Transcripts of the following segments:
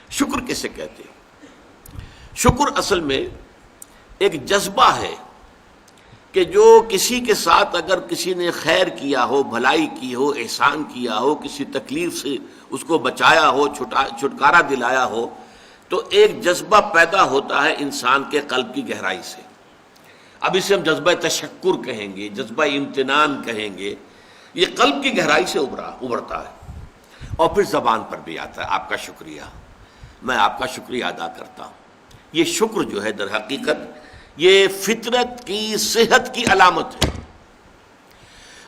شکر کسے کہتے ہیں؟ شکر اصل میں ایک جذبہ ہے کہ جو کسی کے ساتھ اگر کسی نے خیر کیا ہو، بھلائی کی ہو، احسان کیا ہو، کسی تکلیف سے اس کو بچایا ہو، چھٹکارا دلایا ہو، تو ایک جذبہ پیدا ہوتا ہے انسان کے قلب کی گہرائی سے. اب اسے ہم جذبہ تشکر کہیں گے، جذبہ امتنان کہیں گے. یہ قلب کی گہرائی سے ابھرتا ہے اور پھر زبان پر بھی آتا ہے. آپ کا شکریہ، میں آپ کا شکریہ ادا کرتا ہوں. یہ شکر جو ہے در حقیقت یہ فطرت کی صحت کی علامت ہے.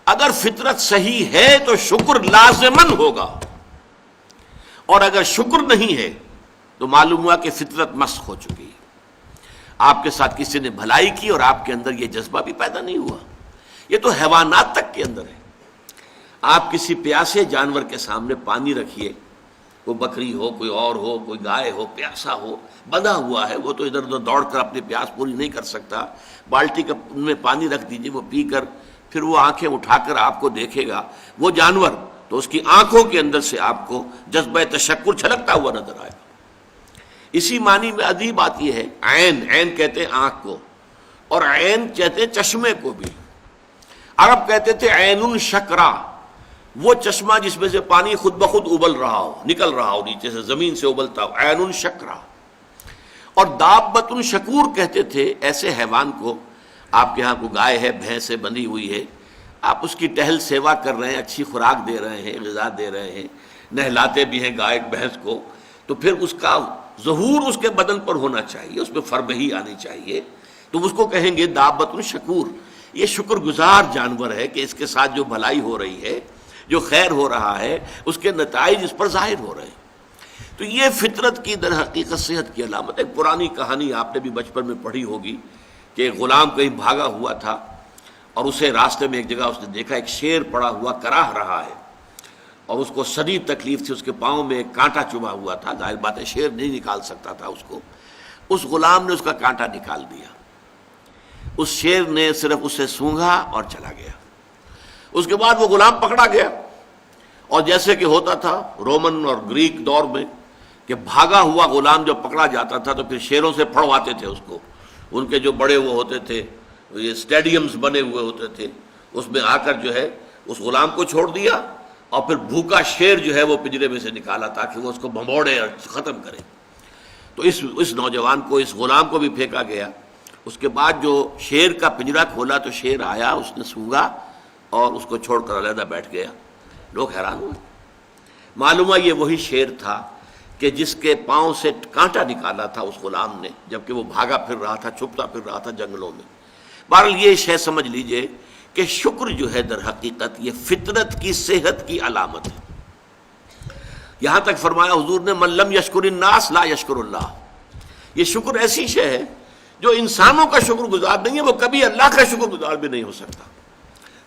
اگر فطرت صحیح ہے تو شکر لازماً ہوگا، اور اگر شکر نہیں ہے تو معلوم ہوا کہ فطرت مسخ ہو چکی ہے. آپ کے ساتھ کسی نے بھلائی کی اور آپ کے اندر یہ جذبہ بھی پیدا نہیں ہوا. یہ تو حیوانات تک کے اندر ہے. آپ کسی پیاسے جانور کے سامنے پانی رکھیے، کوئی بکری ہو، کوئی اور ہو، کوئی گائے ہو، پیاسا ہو، بندھا ہوا ہے، وہ تو ادھر ادھر دوڑ کر اپنی پیاس پوری نہیں کر سکتا. بالٹی میں پانی رکھ دیجیے، وہ پی کر پھر وہ آنکھیں اٹھا کر آپ کو دیکھے گا. وہ جانور تو اس کی آنکھوں کے اندر سے آپ کو جذبہ تشکر چھلکتا ہوا نظر آئے گا. اسی معنی میں عجیب بات یہ ہے، عین کہتے ہیں آنکھ کو، اور عین کہتے ہیں چشمے کو بھی. عرب کہتے تھے عین شکرا، وہ چشمہ جس میں سے پانی خود بخود ابل رہا ہو، نکل رہا ہو نیچے سے، زمین سے ابلتا ہو، عین شکرا. اور دابۃ شکور کہتے تھے ایسے حیوان کو. آپ کے ہاں کو گائے ہے، بھینس ہے، بندھی ہوئی ہے، آپ اس کی ٹہل سیوا کر رہے ہیں، اچھی خوراک دے رہے ہیں، غذا دے رہے ہیں، نہلاتے بھی ہیں گائے بھینس کو، تو پھر اس کا ظہور اس کے بدن پر ہونا چاہیے، اس میں فربہی آنی چاہیے. تو اس کو کہیں گے دابۃ شکور. یہ شکر گزار جانور ہے کہ اس کے ساتھ جو بھلائی ہو رہی ہے، جو خیر ہو رہا ہے، اس کے نتائج اس پر ظاہر ہو رہے ہیں. تو یہ فطرت کی در حقیقت صحت کی علامت. ایک پرانی کہانی آپ نے بھی بچپن میں پڑھی ہوگی کہ ایک غلام کہیں بھاگا ہوا تھا اور اسے راستے میں ایک جگہ اس نے دیکھا ایک شیر پڑا ہوا کراہ رہا ہے، اور اس کو شدید تکلیف تھی. اس کے پاؤں میں ایک کانٹا چبھا ہوا تھا. ظاہر بات ہے شیر نہیں نکال سکتا تھا اس کو. اس غلام نے اس کا کانٹا نکال دیا. اس شیر نے صرف اسے سونگھا اور چلا گیا. اس کے بعد وہ غلام پکڑا گیا، اور جیسے کہ ہوتا تھا رومن اور گریک دور میں کہ بھاگا ہوا غلام جب پکڑا جاتا تھا تو پھر شیروں سے پھڑواتے تھے اس کو. ان کے جو بڑے وہ ہوتے تھے، یہ اسٹیڈیمز بنے ہوئے ہوتے تھے، اس میں آ کر جو ہے اس غلام کو چھوڑ دیا، اور پھر بھوکا شیر جو ہے وہ پنجرے میں سے نکالا تاکہ وہ اس کو بھموڑے اور ختم کرے. تو اس نوجوان کو، اس غلام کو بھی پھینکا گیا. اس کے بعد جو شیر کا پنجرا کھولا تو شیر آیا، اس نے سونگا اور اس کو چھوڑ کر علیحدہ بیٹھ گیا. لوگ حیران ہوئے. معلوم ہوا یہ وہی شیر تھا کہ جس کے پاؤں سے کانٹا نکالا تھا اس غلام نے، جبکہ وہ بھاگا پھر رہا تھا، چھپتا پھر رہا تھا جنگلوں میں. بہرحال یہ شے سمجھ لیجئے کہ شکر جو ہے در حقیقت یہ فطرت کی صحت کی علامت ہے. یہاں تک فرمایا حضور نے من لم یشکر الناس لا یشکر اللہ. یہ شکر ایسی شے ہے جو انسانوں کا شکر گزار نہیں ہے، وہ کبھی اللہ کا شکر گزار بھی نہیں ہو سکتا.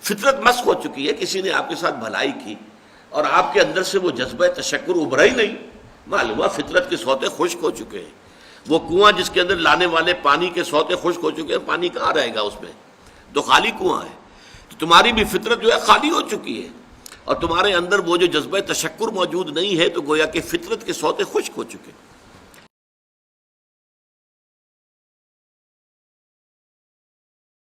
فطرت مسخ ہو چکی ہے. کسی نے آپ کے ساتھ بھلائی کی اور آپ کے اندر سے وہ جذبہ تشکر ابھرا ہی نہیں، معلوم ہوا فطرت کے سوتے خشک ہو چکے ہیں. وہ کنواں جس کے اندر لانے والے پانی کے سوتے خشک ہو چکے ہیں، پانی کہاں رہے گا اس میں؟ تو خالی کنواں ہے. تو تمہاری بھی فطرت جو ہے خالی ہو چکی ہے، اور تمہارے اندر وہ جو جذبہ تشکر موجود نہیں ہے، تو گویا کہ فطرت کے سوتے خشک ہو چکے ہیں.